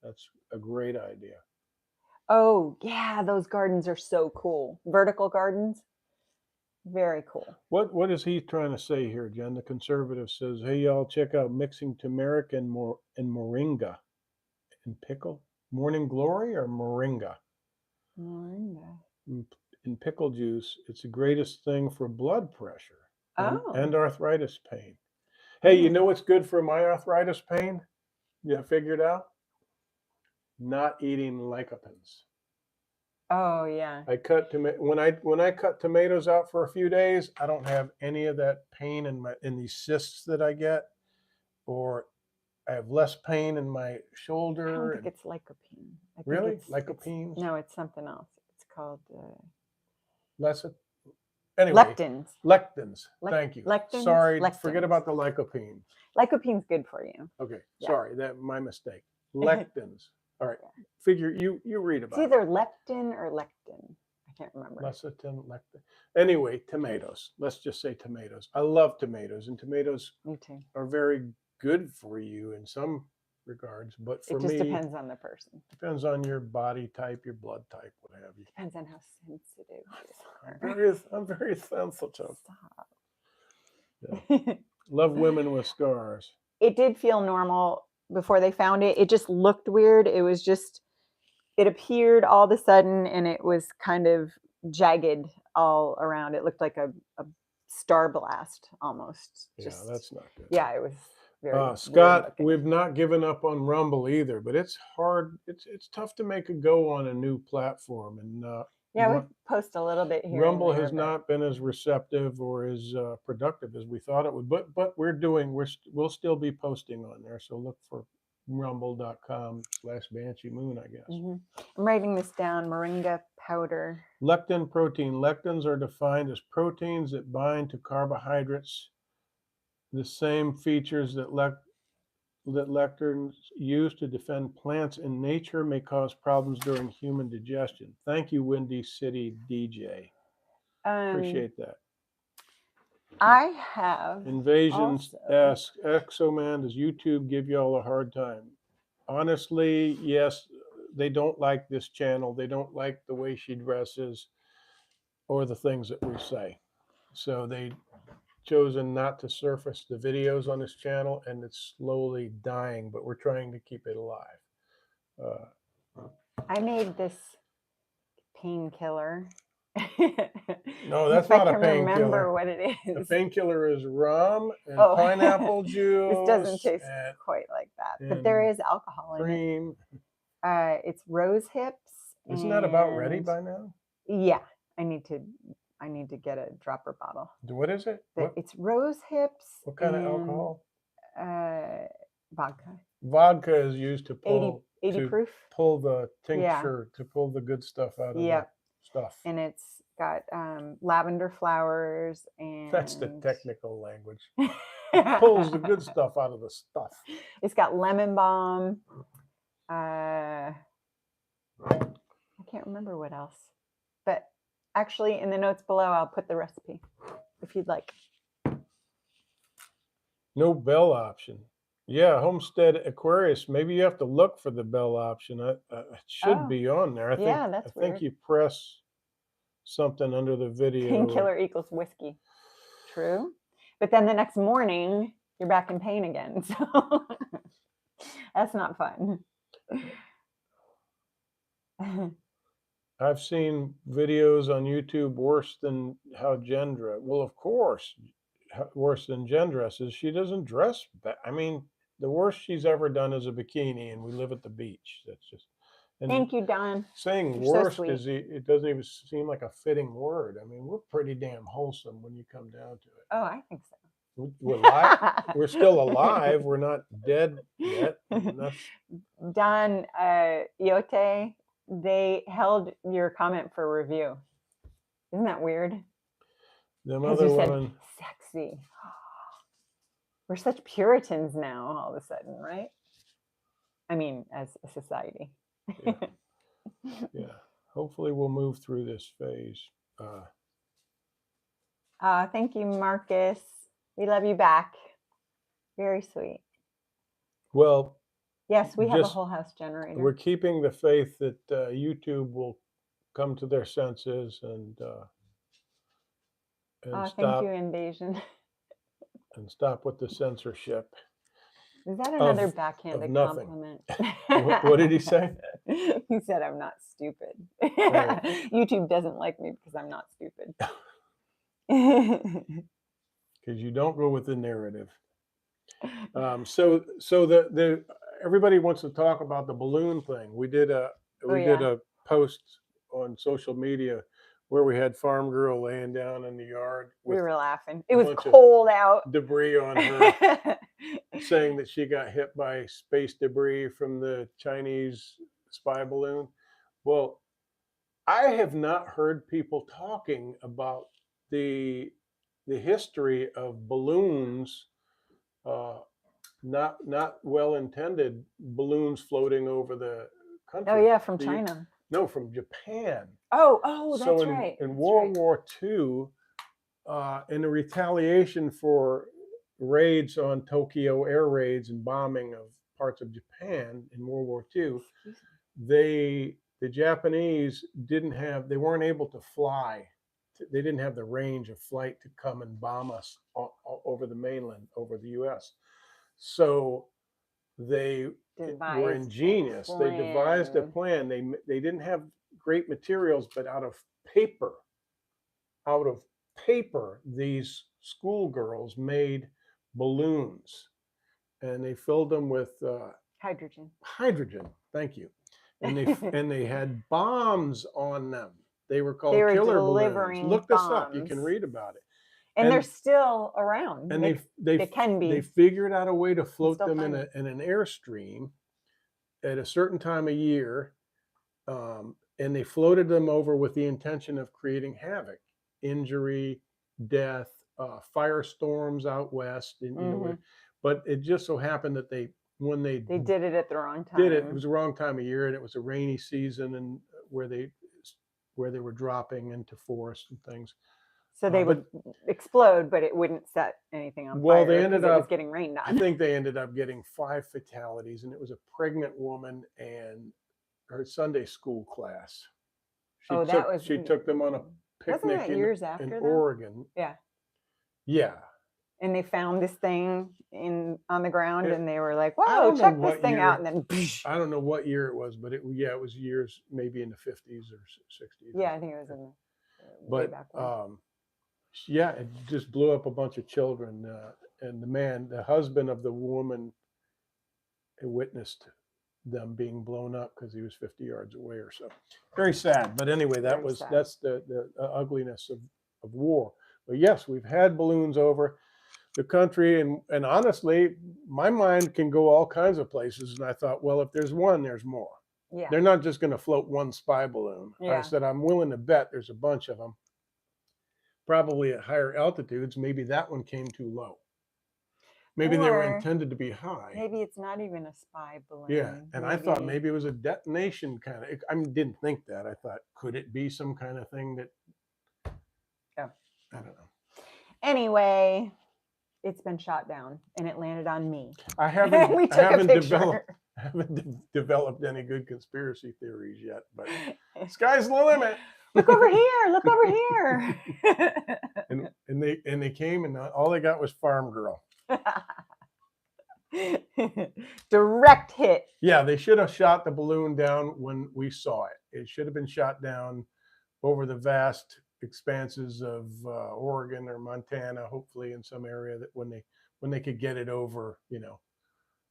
That's a great idea. Oh, yeah, those gardens are so cool. Vertical gardens, very cool. What is he trying to say here, Jen? The conservative says, hey, y'all, check out mixing turmeric and moringa and pickle. Morning Glory or moringa? Moringa. In pickle juice. It's the greatest thing for blood pressure and Oh. arthritis pain. Hey, you know what's good for my arthritis pain? You figured out? Not eating lycopens. Oh, yeah. I cut when I cut tomatoes out for a few days, I don't have any of that pain in these cysts that I get, or I have less pain in my shoulder. I don't think it's lycopene. I think Really? it's Lycopenes? No, it's something else. It's called Anyway, lectins. Lectins. Thank you. Lectins? Sorry, Lectins. forget about the lycopene. Lycopene's good for you. Okay, Yeah. sorry, that my mistake. Lectins. All right, figure you read about it's either leptin or lectin. I can't remember. Lecithin, lectin. Anyway, tomatoes. Let's just say tomatoes. I love tomatoes, and tomatoes Me too. are very good for you in some regards, but for It just me, depends on the person. Depends on your body type, your blood type, what have you. Depends on how sensitive you are. I'm very sensitive. Stop. Yeah. Love women with scars. It did feel normal before they found it. It just looked weird. It appeared all of a sudden and it was kind of jagged all around. It looked like a star blast almost. Yeah, that's not good. Yeah, it was very Scott, we've not given up on Rumble either, but it's hard. It's tough to make a go on a new platform, and we post a little bit here. Rumble has not been as receptive or as productive as we thought it would, but we'll still be posting on there. So look for rumble.com/Banshee Moon, I guess. I'm writing this down. Moringa powder. Lectin protein. Lectins are defined as proteins that bind to carbohydrates. The same features that lectins use to defend plants in nature may cause problems during human digestion. Thank you, Windy City DJ. Appreciate that. I have Invasions asks, Exoman, does YouTube give y'all a hard time? Honestly, yes. They don't like this channel. They don't like the way she dresses or the things that we say. So they chosen not to surface the videos on this channel, and it's slowly dying, but we're trying to keep it alive. I made this painkiller. No, that's not a painkiller. I can remember what it is. The painkiller is rum and pineapple juice. This doesn't taste quite like that, but there is alcohol in it. It's rose hips. Isn't that about ready by now? Yeah, I need to get a dropper bottle. What is it? It's rose hips. What kind of alcohol? Vodka. Vodka is used to pull 80 proof. Pull the tincture, to pull the good stuff out of the stuff. And it's got lavender flowers, and that's the technical language. It pulls the good stuff out of the stuff. It's got lemon balm. I can't remember what else, but actually in the notes below I'll put the recipe if you'd like. No bell option. Yeah, Homestead Aquarius. Maybe you have to look for the bell option. It should be on there. I think you press something under the video. Painkiller equals whiskey. True. But then the next morning you're back in pain again. So that's not fun. I've seen videos on YouTube worse than how Jen dressed. Well, of course, worse than Jen dresses. She doesn't dress. I mean, the worst she's ever done is a bikini, and we live at the beach. That's just. Thank you, Don. Saying worst is it doesn't even seem like a fitting word. I mean, we're pretty damn wholesome when you come down to it. Oh, I think so. We're alive. We're still alive. We're not dead yet. Don Yote, they held your comment for review. Isn't that weird? The other woman. Sexy. We're such Puritans now, all of a sudden, right? I mean, as a society. Yeah. Hopefully we'll move through this phase. Thank you, Marcus. We love you back. Very sweet. Well, yes, we have a whole house generator. We're keeping the faith that YouTube will come to their senses and stop. Thank you, Invasion. And stop with the censorship. Is that another backhanded compliment? What did he say? He said, I'm not stupid. Right. YouTube doesn't like me because I'm not stupid. Because you don't go with the narrative. So the everybody wants to talk about the balloon thing. We did a post on social media where we had Farm Girl laying down in the yard. We were laughing. It was cold out. Debris on her, saying that she got hit by space debris from the Chinese spy balloon. Well, I have not heard people talking about the history of balloons, not well intended balloons floating over the country. Oh yeah, from China. No, from Japan. Oh, that's right. In World War II, in a retaliation for raids on Tokyo, air raids and bombing of parts of Japan in World War II, the Japanese they weren't able to fly. They didn't have the range of flight to come and bomb us over the mainland, over the U.S. So they were ingenious. They devised a plan. They didn't have great materials, but out of paper, these schoolgirls made balloons, and they filled them with hydrogen. Thank you. And they had bombs on them. They were called killer balloons. Look this up. You can read about it. And they're still around. And they can be. They figured out a way to float them in an airstream at a certain time of year, and they floated them over with the intention of creating havoc, injury, death, firestorms out west. And, but it just so happened that when they did it at the wrong time. It was the wrong time of year, and it was a rainy season, and where they were dropping into forest and things. So they would explode, but it wouldn't set anything on fire. Well, they ended up, it was getting rained on. I think they ended up getting 5 fatalities, and it was a pregnant woman and her Sunday school class. She took them on a picnic in Oregon. Yeah. Yeah. And they found this thing on the ground, and they were like, "Whoa, check this thing out!" And then I don't know what year it was, but it was years, maybe in the 50s or 60s. Yeah, I think it was in the way back when. Yeah, it just blew up a bunch of children, and the husband of the woman, witnessed them being blown up because he was 50 yards away or so. Very sad. But anyway, that's the ugliness of war. But yes, we've had balloons over the country, and honestly, my mind can go all kinds of places. And I thought, well, if there's one, there's more. Yeah. They're not just going to float one spy balloon. Yeah. I said, I'm willing to bet there's a bunch of them, probably at higher altitudes. Maybe that one came too low. Maybe they were intended to be high. Maybe it's not even a spy balloon. Yeah, and I thought maybe it was a detonation kind of. I didn't think that. I thought, could it be some kind of thing that? Yeah. I don't know. Anyway, it's been shot down, and it landed on me. I haven't developed any good conspiracy theories yet, but sky's the limit. Look over here! Look over here! and they came, and all they got was Farm Girl. Direct hit. Yeah, they should have shot the balloon down when we saw it. It should have been shot down over the vast expanses of Oregon or Montana, hopefully in some area that when they could get it over,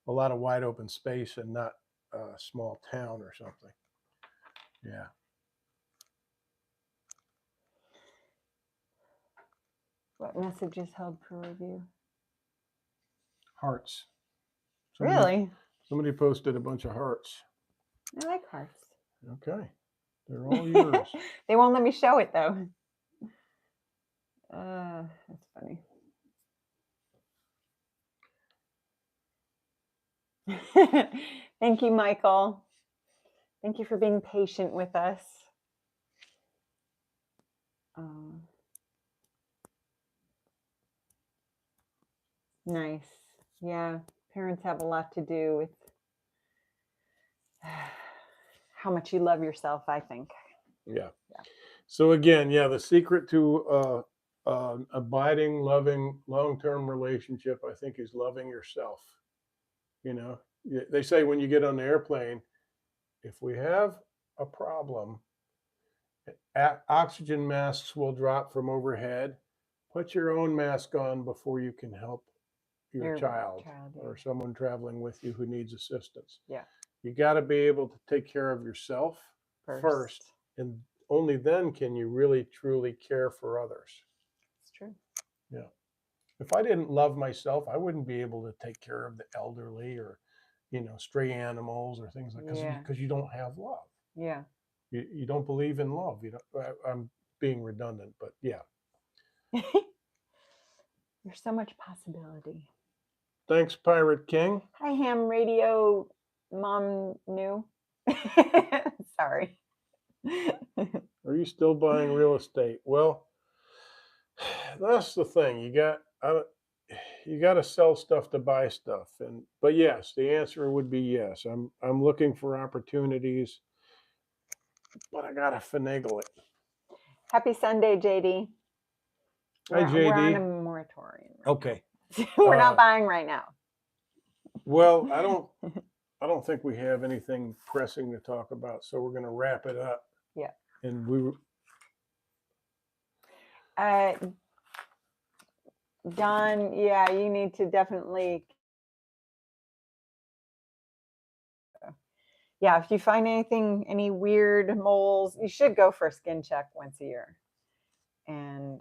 a lot of wide open space and not a small town or something. Yeah. What messages held for review? Hearts. Really? Somebody posted a bunch of hearts. I like hearts. Okay. They're all yours. They won't let me show it, though. That's funny. Thank you, Michael. Thank you for being patient with us. Nice. Yeah. Parents have a lot to do with how much you love yourself, I think. Yeah. Yeah. So again, yeah, the secret to abiding, loving, long-term relationship, I think, is loving yourself. You know, they say when you get on the airplane, if we have a problem, oxygen masks will drop from overhead. Put your own mask on before you can help your child yeah. or someone traveling with you who needs assistance. Yeah. You got to be able to take care of yourself first, and only then can you really truly care for others. It's true. Yeah. If I didn't love myself, I wouldn't be able to take care of the elderly or, stray animals or things like that, because you don't have love. Yeah. You don't believe in love. I'm being redundant, but yeah. There's so much possibility. Thanks, Pirate King. Hi, Ham Radio Mom New. Sorry. Are you still buying real estate? Well, that's the thing. You got to sell stuff to buy stuff, but yes, the answer would be yes. I'm looking for opportunities, but I gotta finagle it. Happy Sunday, JD. Hi, JD. We're on a moratorium. Okay. We're not buying right now. Well, I don't think we have anything pressing to talk about, so we're going to wrap it up. Yeah. And we Don, yeah, you need to definitely. Yeah, if you find any weird moles, you should go for a skin check once a year. And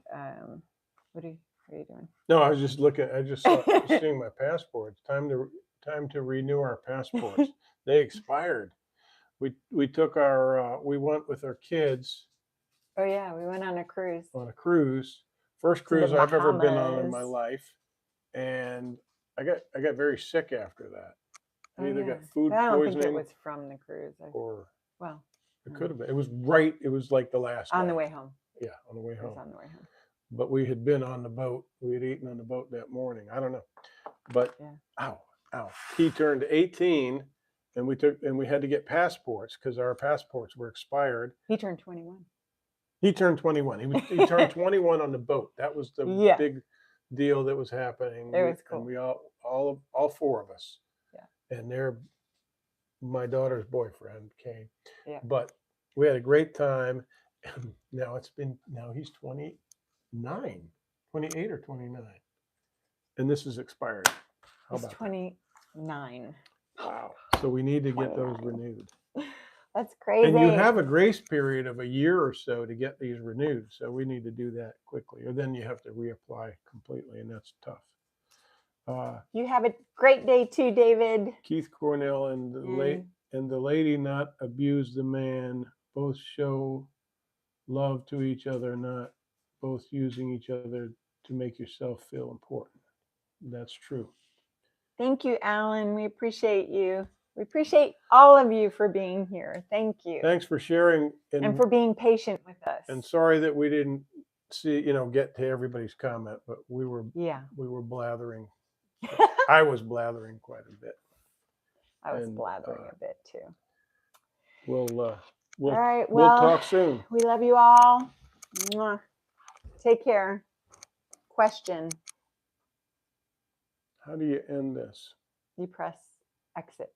what are you doing? No, I was just looking. I just seeing my passports. Time to renew our passports. They expired. We took our we went with our kids. Oh yeah, we went on a cruise. First cruise I've ever been on in my life, and I got very sick after that. I either got food poisoning. I don't think it was from the cruise, or it could have been. It was right. It was like the last on night. the way home. Yeah, on the way home. It was on the way home. But we had been on the boat. We had eaten on the boat that morning. I don't know, but ow. He turned 18, and we had to get passports because our passports were expired. He turned 21. He turned 21. He turned 21 on the boat. That was the big deal that was happening. It was cool. And we all four of us. Yeah. And my daughter's boyfriend came. Yeah. But we had a great time. Now he's 28 or 29. And this is expired. How about 29. Wow. So we need to get those renewed. That's crazy. And you have a grace period of a year or so to get these renewed. So we need to do that quickly, or then you have to reapply completely, and that's tough. You have a great day too, David. Keith Cornell and the lady not abuse the man, both show love to each other, not both using each other to make yourself feel important. That's true. Thank you, Alan. We appreciate you. We appreciate all of you for being here. Thank you. Thanks for sharing and for being patient with us. And sorry that we didn't get to everybody's comment, but we were blathering. I was blathering quite a bit. I was blathering a bit too. All right. We'll talk soon. We love you all. Mwah. Take care. Question. How do you end this? You press exit.